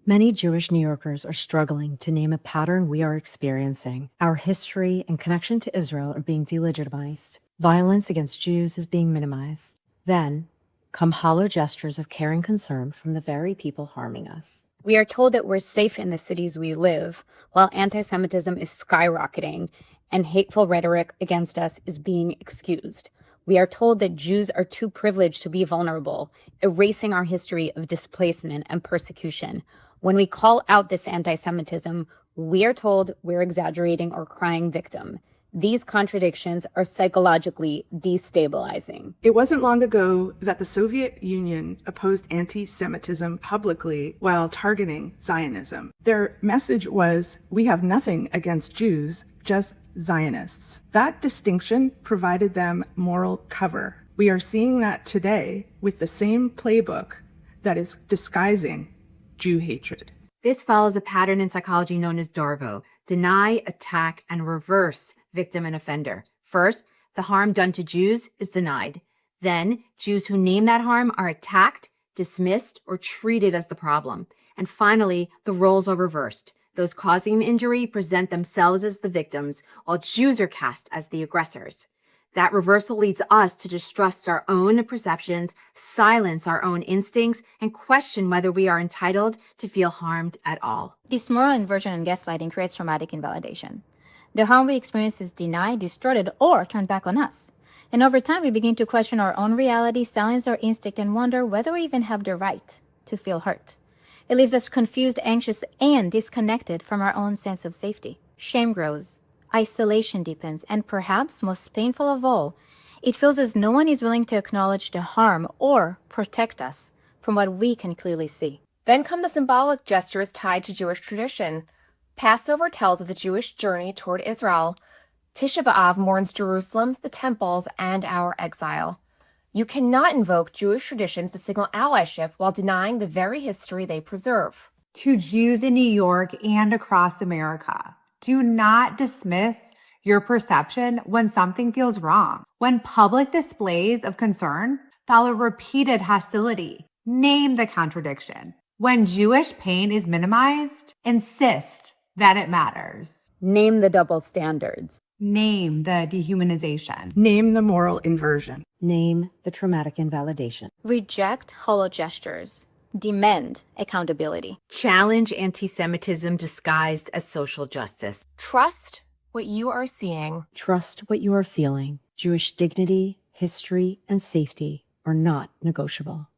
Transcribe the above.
Many Jewish New Yorkers are struggling to name a pattern we are experiencing. Our history and connection to Israel are being delegitimized. Violence against Jews is being minimized. Then come hollow gestures of care and concern from the very people harming us. We are told that we're safe in the cities we live, while anti-Semitism is skyrocketing and hateful rhetoric against us is being excused. We are told that Jews are too privileged to be vulnerable, erasing our history of displacement and persecution. When we call out this anti-Semitism, we are told we're exaggerating or crying victim. These contradictions are psychologically destabilizing. It wasn't long ago that the Soviet Union opposed anti-Semitism publicly while targeting Zionism. Their message was, "We have nothing against Jews, just Zionists." That distinction provided them moral cover. We are seeing that today with the same playbook that is disguising Jew hatred. This follows a pattern in psychology known as DARVO: deny, attack, and reverse victim and offender. First, the harm done to Jews is denied. Then, Jews who name that harm are attacked, dismissed, or treated as the problem. And finally, the roles are reversed. Those causing the injury present themselves as the victims, while Jews are cast as the aggressors. That reversal leads us to distrust our own perceptions, silence our own instincts, and question whether we are entitled to feel harmed at all. This moral inversion and gaslighting creates traumatic invalidation. The harm we experience is denied, distorted, or turned back on us. And over time, we begin to question our own reality, silence our instinct, and wonder whether we even have the right to feel hurt. It leaves us confused, anxious, and disconnected from our own sense of safety. Shame grows, isolation deepens, and perhaps most painful of all, it feels as no one is willing to acknowledge the harm or protect us from what we can clearly see. Then come the symbolic gestures tied to Jewish tradition. Passover tells of the Jewish journey toward Israel. Tisha B'Av mourns Jerusalem, the temples, and our exile. You cannot invoke Jewish traditions to signal allyship while denying the very history they preserve. To Jews in New York and across America, do not dismiss your perception when something feels wrong. When public displays of concern follow repeated hostility, name the contradiction. When Jewish pain is minimized, insist that it matters. Name the double standards. Name the dehumanization. Name the moral inversion. Name the traumatic invalidation. Reject hollow gestures. Demand accountability. Challenge anti-Semitism disguised as social justice. Trust what you are seeing. Trust what you are feeling. Jewish dignity, history, and safety are not negotiable.